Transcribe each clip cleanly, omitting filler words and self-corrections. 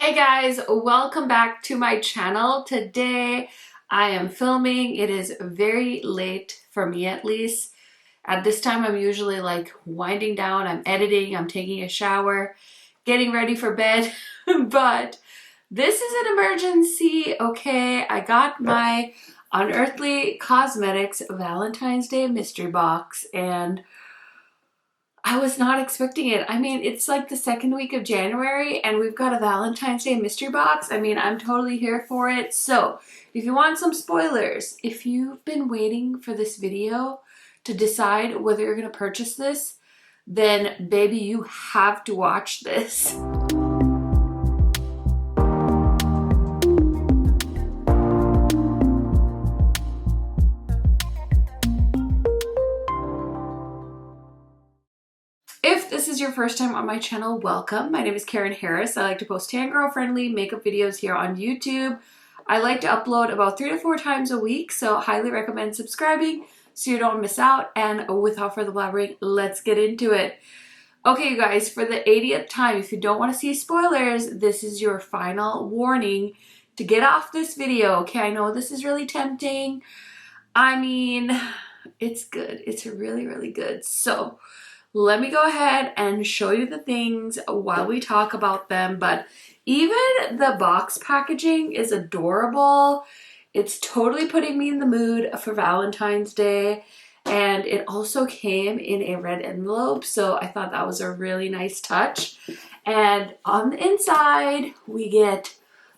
Hey guys, welcome back to my channel. Today I am filming. It is very late for me, at least. At this time I'm usually like winding down, I'm editing, I'm taking a shower, getting ready for bed. But this is an emergency, okay? I got my Unearthly Cosmetics Valentine's Day mystery box and I was not expecting it. I mean, it's like the second week of January and we've got a Valentine's Day mystery box. I mean, I'm totally here for it. So if you want some spoilers, if you've been waiting for this video to decide whether you're going to purchase this, then baby, you have to watch this. If this is your first time on my channel, welcome. My name is KARENHARRIS. I like to post tan girl friendly makeup videos here on YouTube. I like to upload about 3 to 4 times a week, so highly recommend subscribing so you don't miss out. And without further blabbering, let's get into it. Okay, you guys, for the 80th time, if you don't want to see spoilers, this is your final warning to get off this video. Okay, I know this is really tempting. I mean, it's good. It's really, really good. So let me go ahead and show you the things while we talk about them. But even the box packaging is adorable. It's totally putting me in the mood for Valentine's Day. And it also came in a red envelope, so I thought that was a really nice touch. And on the inside, we get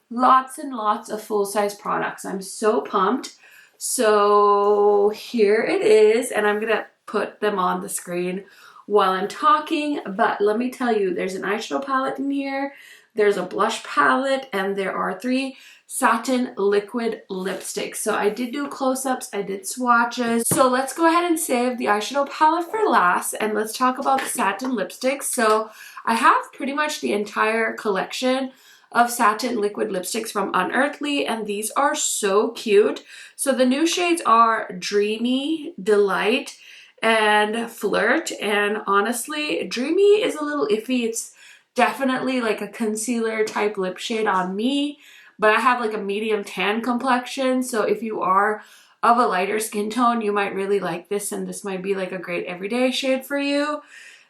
lots and lots of full-size products. I'm so pumped. So here it is, and I'm gonna put them on the screen while I'm talking, but let me tell you, there's an eyeshadow palette in here, there's a blush palette, and there are 3 satin liquid lipsticks. So I did do close-ups, I did swatches. So let's go ahead and save the eyeshadow palette for last, and let's talk about the satin lipsticks. So I have pretty much the entire collection of satin liquid lipsticks from Unearthly, and these are so cute. So the new shades are Dreamy, Delight, and Flirt. And honestly, Dreamy is a little iffy. It's definitely like a concealer type lip shade on me, but I have like a medium tan complexion, so if you are of a lighter skin tone, you might really like this, and this might be like a great everyday shade for you.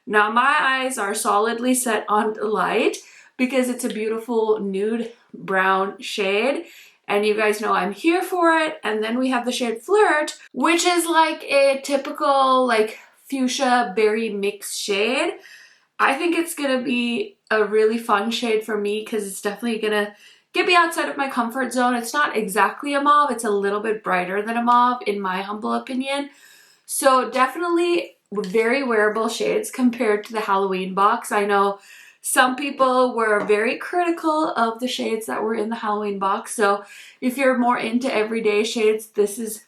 Now my eyes are solidly set on Light because it's a beautiful nude brown shade, and you guys know I'm here for it. And then we have the shade Flirt, which is like a typical like fuchsia berry mix shade. I think it's gonna be a really fun shade for me because it's definitely gonna get me outside of my comfort zone. It's not exactly a mauve, it's a little bit brighter than a mauve in my humble opinion. So definitely very wearable shades compared to the Halloween box. I know some people were very critical of the shades that were in the Halloween box. So if you're more into everyday shades, this is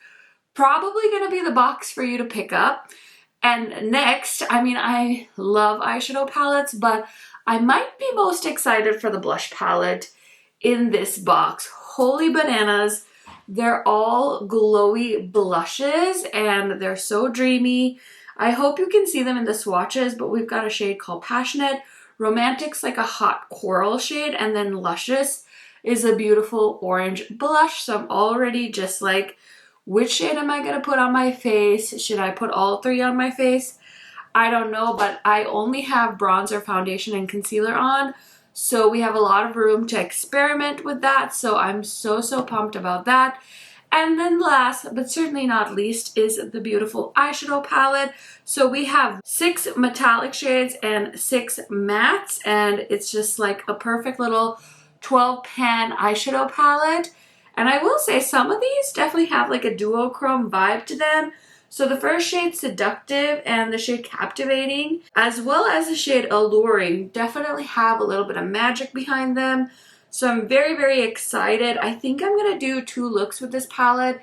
probably going to be the box for you to pick up. And next, I mean, I love eyeshadow palettes, but I might be most excited for the blush palette in this box. Holy bananas. They're all glowy blushes and they're so dreamy. I hope you can see them in the swatches, but we've got a shade called Passionate. Romantic's like a hot coral shade, and then Luscious is a beautiful orange blush. So I'm already just like, which shade am I going to put on my face? Should I put all 3 on my face? I don't know, but I only have bronzer, foundation, and concealer on. So we have a lot of room to experiment with that. So I'm so pumped about that. And then last, but certainly not least, is the beautiful eyeshadow palette. So we have 6 metallic shades and 6 mattes, and it's just like a perfect little 12-pan eyeshadow palette. And I will say some of these definitely have like a duochrome vibe to them. So the first shade, Seductive, and the shade Captivating, as well as the shade Alluring, definitely have a little bit of magic behind them. So I'm very excited. I think I'm going to do 2 looks with this palette.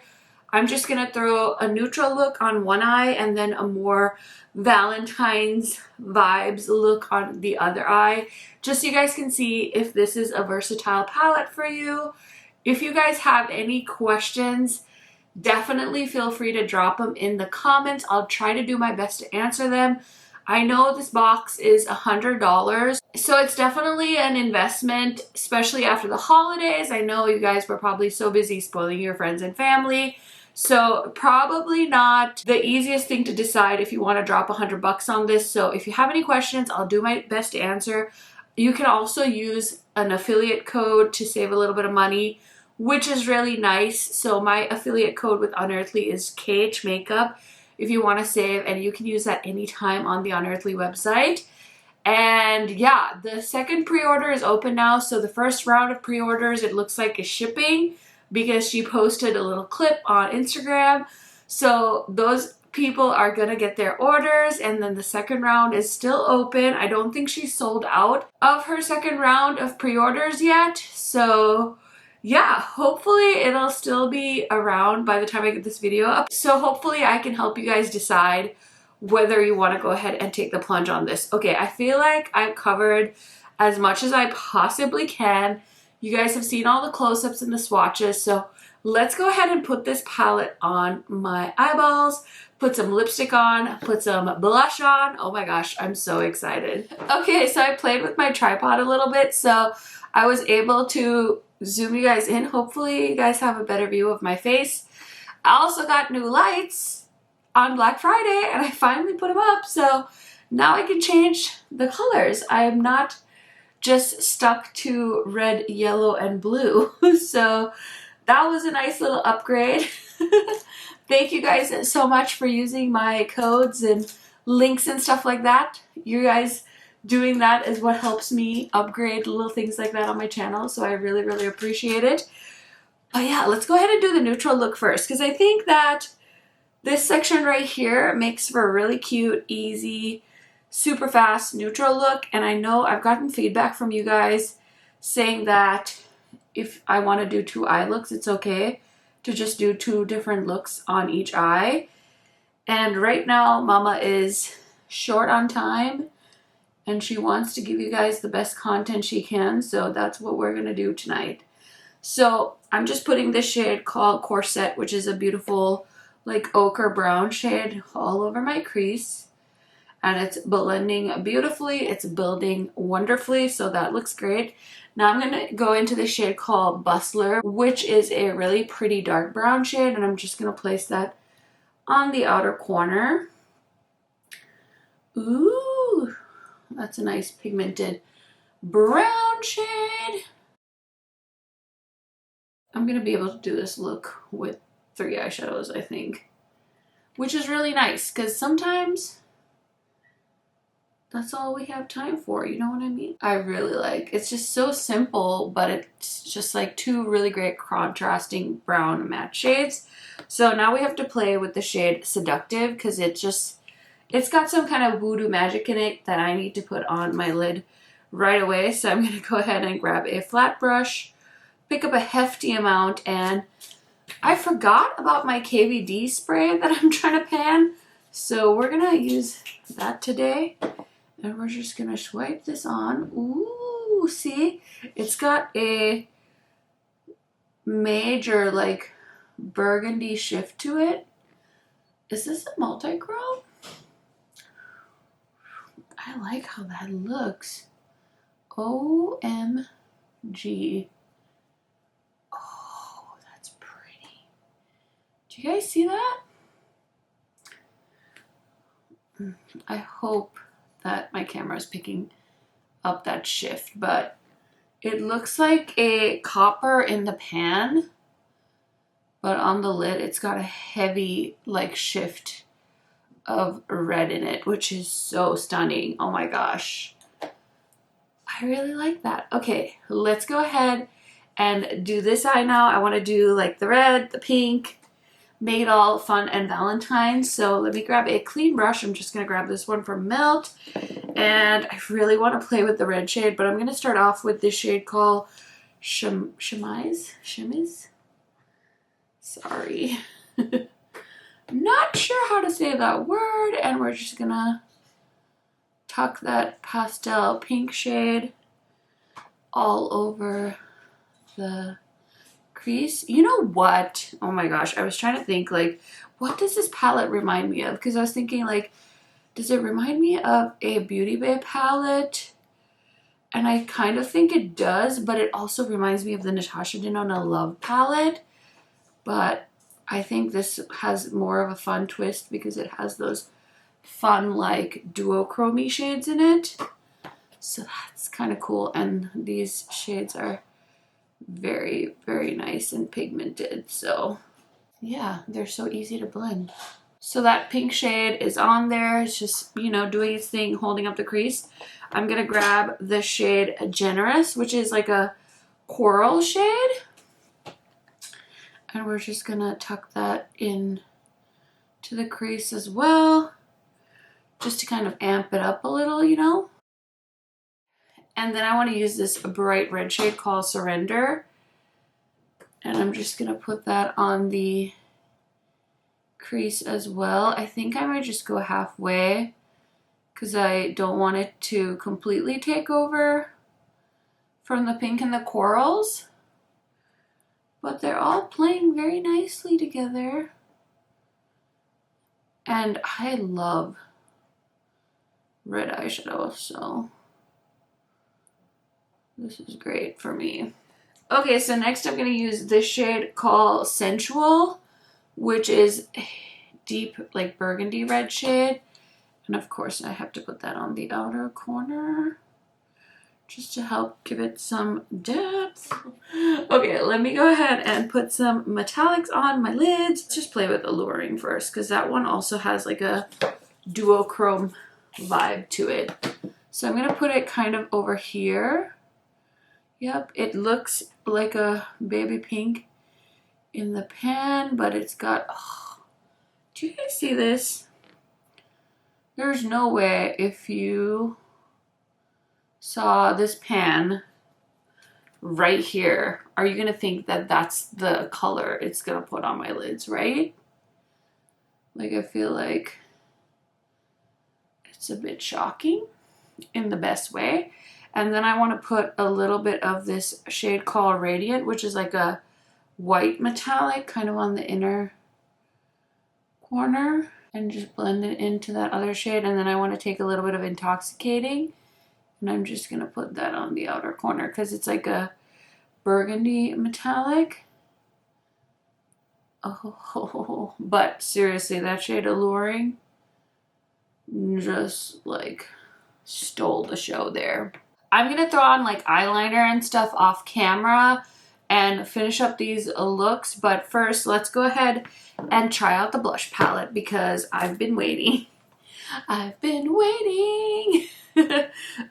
I'm just going to throw a neutral look on one eye and then a more Valentine's vibes look on the other eye, just so you guys can see if this is a versatile palette for you. If you guys have any questions, definitely feel free to drop them in the comments. I'll try to do my best to answer them. I know this box is $100, so it's definitely an investment, especially after the holidays. I know you guys were probably so busy spoiling your friends and family, so probably not the easiest thing to decide if you want to drop $100 on this. So if you have any questions, I'll do my best to answer. You can also use an affiliate code to save a little bit of money, which is really nice. So my affiliate code with Unearthly is KHMAKEUP if you want to save, and you can use that anytime on the Unearthly website. And yeah, the second pre-order is open now. So the first round of pre-orders, it looks like, is shipping because she posted a little clip on Instagram. So those people are gonna get their orders, and then the second round is still open. I don't think she's sold out of her second round of pre-orders yet. So yeah, hopefully it'll still be around by the time I get this video up. So hopefully I can help you guys decide whether you want to go ahead and take the plunge on this. Okay, I feel like I've covered as much as I possibly can. You guys have seen all the close-ups and the swatches, so let's go ahead and put this palette on my eyeballs, put some lipstick on, put some blush on. Oh my gosh, I'm so excited. Okay, so I played with my tripod a little bit, so I was able to zoom you guys in. Hopefully you guys have a better view of my face. I also got new lights on Black Friday, and I finally put them up, so now I can change the colors. I am not just stuck to red, yellow, and blue. So that was a nice little upgrade. Thank you guys so much for using my codes and links and stuff like that. You guys doing that is what helps me upgrade little things like that on my channel, so I really, really appreciate it. But yeah, let's go ahead and do the neutral look first, because I think that this section right here makes for a really cute, easy, super fast neutral look. And I know I've gotten feedback from you guys saying that if I want to do 2 eye looks, it's okay to just do 2 different looks on each eye. And right now Mama is short on time and she wants to give you guys the best content she can, so that's what we're gonna do tonight. So I'm just putting this shade called Corset, which is a beautiful like ochre brown shade, all over my crease, and it's blending beautifully. It's building wonderfully, so that looks great. Now I'm gonna go into the shade called Bustler, which is a really pretty dark brown shade, and I'm just gonna place that on the outer corner. Ooh, that's a nice pigmented brown shade. I'm gonna be able to do this look with 3 eyeshadows, I think, which is really nice because sometimes that's all we have time for, you know what I mean? I really like, it's just so simple, but it's just like 2 really great contrasting brown matte shades. So now we have to play with the shade Seductive because it's got some kind of voodoo magic in it that I need to put on my lid right away. So I'm gonna go ahead and grab a flat brush, pick up a hefty amount, and I forgot about my KVD spray that I'm trying to pan. So we're gonna use that today. And we're just gonna swipe this on. Ooh, see? It's got a major like burgundy shift to it. Is this a multi-chrome? I like how that looks. OMG. Oh, that's pretty. Do you guys see that? I hope that my camera is picking up that shift, but it looks like a copper in the pan, but on the lid it's got a heavy like shift of red in it, which is so stunning. Oh my gosh, I really like that. Okay, let's go ahead and do this eye now. I want to do like the red, the pink, make it all fun and Valentine. So let me grab a clean brush. I'm just going to grab this one from Melt. And I really want to play with the red shade, but I'm going to start off with this shade called Chemise? Sorry. Not sure how to say that word. And we're just going to tuck that pastel pink shade all over the crease. You know what? Oh my gosh, I was trying to think like, what does this palette remind me of? Because I was thinking like, Does it remind me of a Beauty Bay palette? And I kind of think it does, but it also reminds me of the Natasha Denona Love palette. But I think this has more of a fun twist because it has those fun like duochrome shades in it. So that's kind of cool. And these shades are very, very nice and pigmented. So yeah, they're so easy to blend. So that pink shade is on there. It's just, you know, doing its thing, holding up the crease. I'm going to grab the shade Generous, which is like a coral shade. And we're just going to tuck that in to the crease as well, just to kind of amp it up a little, you know. And then I want to use this bright red shade called Surrender. And I'm just going to put that on the crease as well. I think I might just go halfway because I don't want it to completely take over from the pink and the corals. But they're all playing very nicely together. And I love red eyeshadow, so this is great for me. Okay, so next I'm going to use this shade called Sensual, which is deep like burgundy red shade. And of course I have to put that on the outer corner just to help give it some depth. Okay, let me go ahead and put some metallics on my lids. Just play with Alluring first because that one also has like a duochrome vibe to it. So I'm going to put it kind of over here. Yep, it looks like a baby pink in the pan, but it's got, oh, do you guys see this? There's no way if you saw this pan right here, are you gonna think that that's the color it's gonna put on my lids, right? Like, I feel like it's a bit shocking in the best way. And then I want to put a little bit of this shade called Radiant, which is like a white metallic kind of on the inner corner, and just blend it into that other shade. And then I want to take a little bit of Intoxicating, and I'm just going to put that on the outer corner because it's like a burgundy metallic. Oh, but seriously, that shade Alluring just like stole the show there. I'm going to throw on like eyeliner and stuff off camera and finish up these looks. But first, let's go ahead and try out the blush palette because I've been waiting. I've been waiting.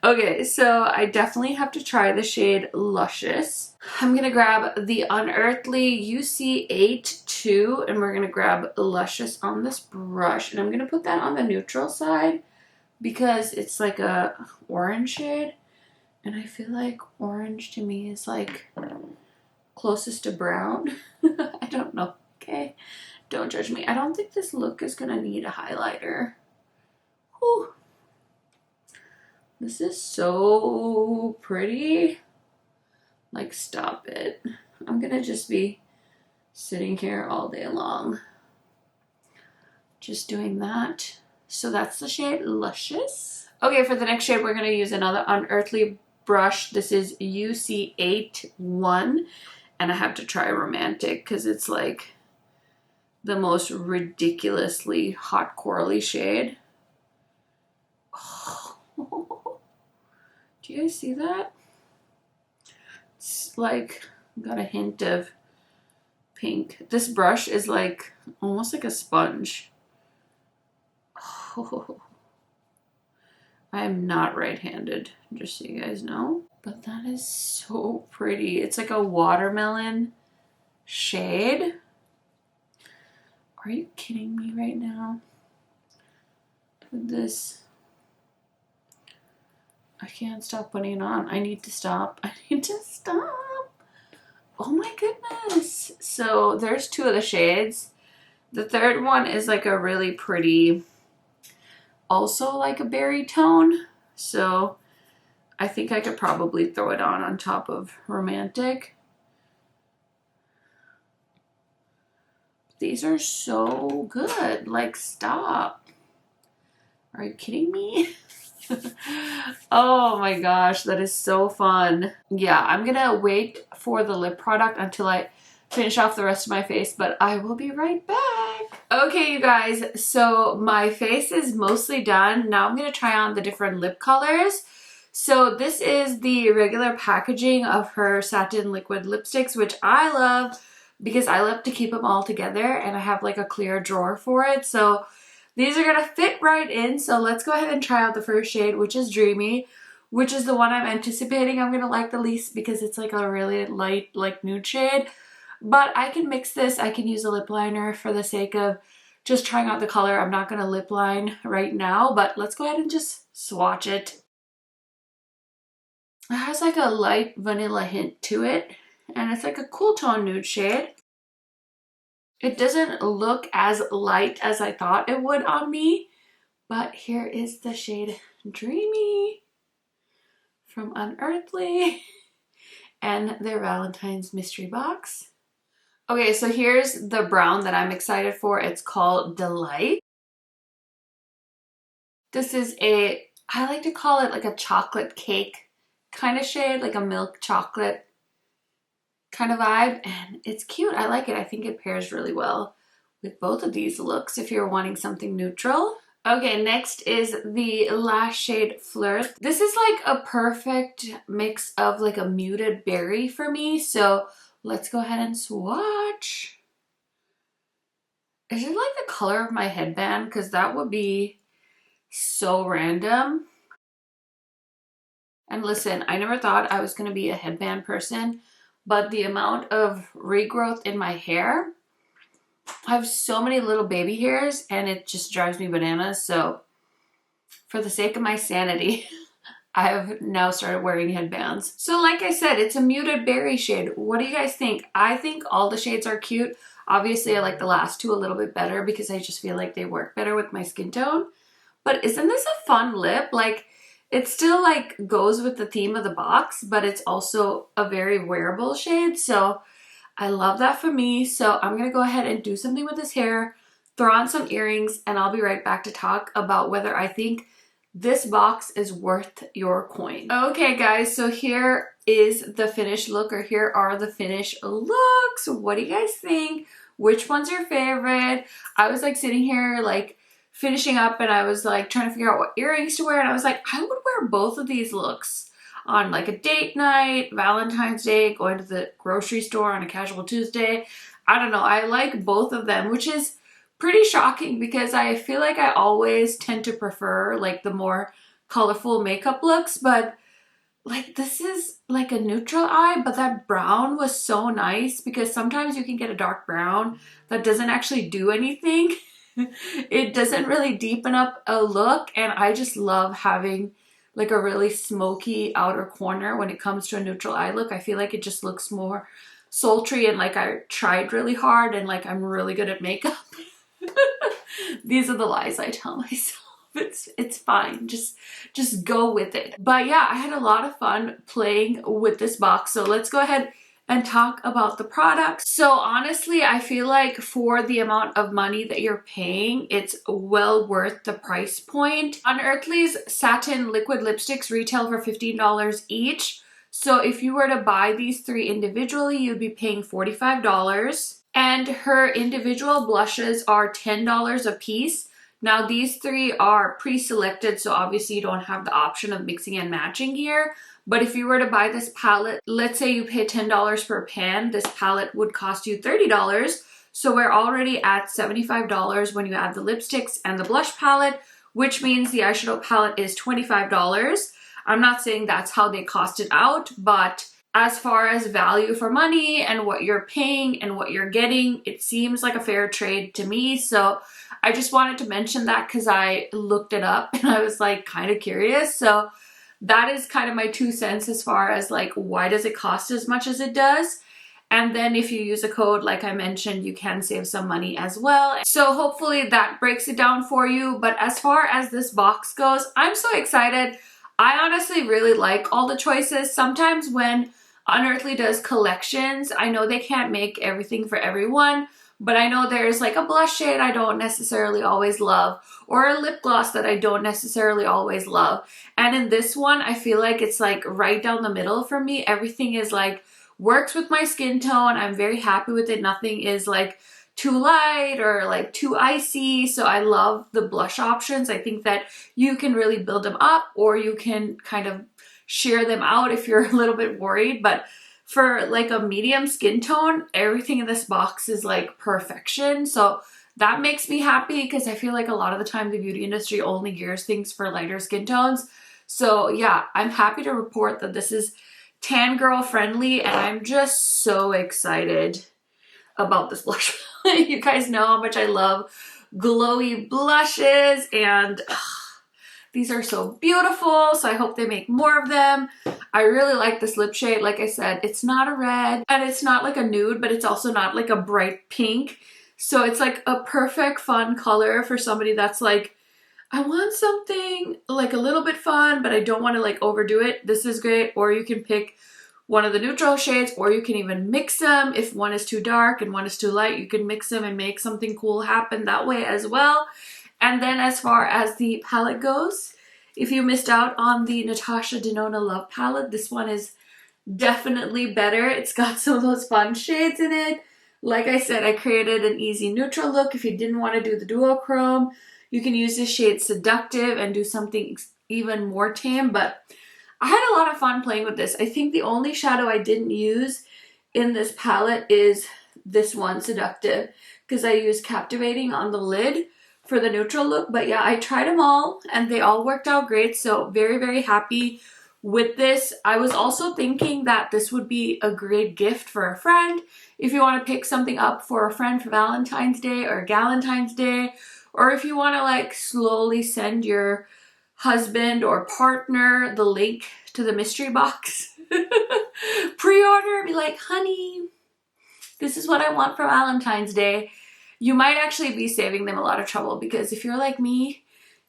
Okay, so I definitely have to try the shade Luscious. I'm going to grab the Unearthly UC82 and we're going to grab Luscious on this brush. And I'm going to put that on the neutral side because it's like a orange shade. And I feel like orange to me is like closest to brown. I don't know, okay? Don't judge me. I don't think this look is gonna need a highlighter. Whew. This is so pretty. Like, stop it. I'm gonna just be sitting here all day long. Just doing that. So that's the shade Luscious. Okay, for the next shade, we're gonna use another Unearthly brush. This is UC81, and I have to try Romantic because it's like the most ridiculously hot corally shade. Oh. Do you guys see that? It's like got a hint of pink. This brush is like almost like a sponge. Oh. I am not right-handed, just so you guys know. But that is so pretty. It's like a watermelon shade. Are you kidding me right now? With this, I can't stop putting it on. I need to stop. I need to stop. Oh my goodness. So there's two of the shades. The third one is like a really pretty, also like a berry tone. So I think I could probably throw it on top of Romantic. These are so good. Like, stop. Are you kidding me? Oh my gosh, that is so fun. Yeah, I'm gonna wait for the lip product until I finish off the rest of my face, but I will be right back. Okay, you guys, so my face is mostly done. Now I'm gonna try on the different lip colors. So this is the regular packaging of her satin liquid lipsticks, which I love because I love to keep them all together, and I have like a clear drawer for it. So these are gonna fit right in. So let's go ahead and try out the first shade, which is Dreamy, which is the one I'm anticipating I'm gonna like the least because it's like a really light, like nude shade. But I can mix this. I can use a lip liner for the sake of just trying out the color. I'm not gonna lip line right now, but let's go ahead and just swatch it. It has like a light vanilla hint to it, and it's like a cool tone nude shade. It doesn't look as light as I thought it would on me, but here is the shade Dreamy from Unearthly and their Valentine's mystery box. Okay, so here's the brown that I'm excited for. It's called Delight. This is I like to call it like a chocolate cake kind of shade, like a milk chocolate kind of vibe, and it's cute. I like it. I think it pairs really well with both of these looks if you're wanting something neutral. Okay, next is the last shade Flirt. This is like a perfect mix of like a muted berry for me, so let's go ahead and swatch. Is it like the color of my headband? Because that would be so random. And listen, I never thought I was going to be a headband person, but the amount of regrowth in my hair, I have so many little baby hairs and it just drives me bananas. So for the sake of my sanity, I have now started wearing headbands. So like I said, it's a muted berry shade. What do you guys think? I think all the shades are cute. Obviously, I like the last two a little bit better because I just feel like they work better with my skin tone. But isn't this a fun lip? Like, it still like goes with the theme of the box, but it's also a very wearable shade. So I love that for me. So I'm gonna go ahead and do something with this hair, throw on some earrings, and I'll be right back to talk about whether I think this box is worth your coin. Okay guys, so here is the finished look, or here are the finished looks. What do you guys think? Which one's your favorite? I was like sitting here like finishing up and I was like trying to figure out what earrings to wear, and I was like, I would wear both of these looks on like a date night, Valentine's Day, going to the grocery store on a casual Tuesday. I don't know, I like both of them, which is pretty shocking because I feel like I always tend to prefer like the more colorful makeup looks, but like this is like a neutral eye, but that brown was so nice because sometimes you can get a dark brown that doesn't actually do anything. It doesn't really deepen up a look, and I just love having like a really smoky outer corner when it comes to a neutral eye look. I feel like it just looks more sultry and like I tried really hard and like I'm really good at makeup. These are the lies I tell myself. It's fine. Just go with it. But yeah, I had a lot of fun playing with this box. So let's go ahead and talk about the products. So honestly, I feel like for the amount of money that you're paying, it's well worth the price point. Unearthly's satin liquid lipsticks retail for $15 each. So if you were to buy these three individually, you'd be paying $45. And her individual blushes are $10 a piece. Now these three are pre-selected, so obviously you don't have the option of mixing and matching here. But if you were to buy this palette, let's say you pay $10 per pan, this palette would cost you $30. So we're already at $75 when you add the lipsticks and the blush palette, which means the eyeshadow palette is $25. I'm not saying that's how they cost it out, but as far as value for money and what you're paying and what you're getting, it seems like a fair trade to me. So I just wanted to mention that because I looked it up and I was like kind of curious. So that is kind of my 2 cents as far as like why does it cost as much as it does. And then if you use a code, like I mentioned, you can save some money as well. So hopefully that breaks it down for you. But as far as this box goes, I'm so excited. I honestly really like all the choices. Sometimes when Unearthly does collections, I know they can't make everything for everyone, but I know there's like a blush shade I don't necessarily always love, or a lip gloss that I don't necessarily always love. And in this one, I feel like it's like right down the middle for me. Everything is like, works with my skin tone. I'm very happy with it. Nothing is like too light or like too icy. So I love the blush options. I think that you can really build them up, or you can kind of sheer them out if you're a little bit worried. But for like a medium skin tone, everything in this box is like perfection. So that makes me happy, because I feel like a lot of the time the beauty industry only gears things for lighter skin tones. So yeah, I'm happy to report that this is tan girl friendly, and I'm just so excited about this blush. You guys know how much I love glowy blushes, and these are so beautiful, so I hope they make more of them. I really like this lip shade. Like I said, it's not a red, and it's not like a nude, but it's also not like a bright pink. So it's like a perfect fun color for somebody that's like, I want something like a little bit fun, but I don't want to like overdo it. This is great. Or you can pick one of the neutral shades, or you can even mix them. If one is too dark and one is too light, you can mix them and make something cool happen that way as well. And then as far as the palette goes, if you missed out on the Natasha Denona Love palette, this one is definitely better. It's got some of those fun shades in it. Like I said, I created an easy neutral look. If you didn't want to do the duochrome, you can use the shade Seductive and do something even more tame. But I had a lot of fun playing with this. I think the only shadow I didn't use in this palette is this one, Seductive, because I used Captivating on the lid for the neutral look. But yeah, I tried them all and they all worked out great. So very, very happy with this. I was also thinking that this would be a great gift for a friend. If you want to pick something up for a friend for Valentine's Day or Galentine's Day, or if you want to like slowly send your husband or partner the link to the mystery box, pre-order, be like, honey, this is what I want for Valentine's Day. You might actually be saving them a lot of trouble, because if you're like me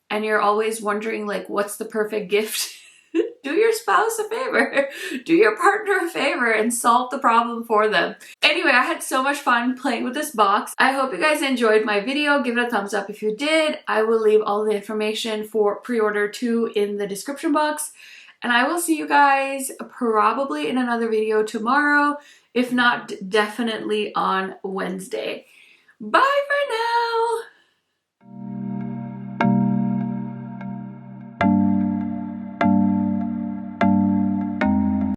and you're always wondering like, what's the perfect gift? Do your spouse a favor, do your partner a favor, and solve the problem for them. Anyway, I had so much fun playing with this box. I hope you guys enjoyed my video. Give it a thumbs up if you did. I will leave all the information for pre-order 2 in the description box. And I will see you guys probably in another video tomorrow, if not definitely on Wednesday. Bye for now!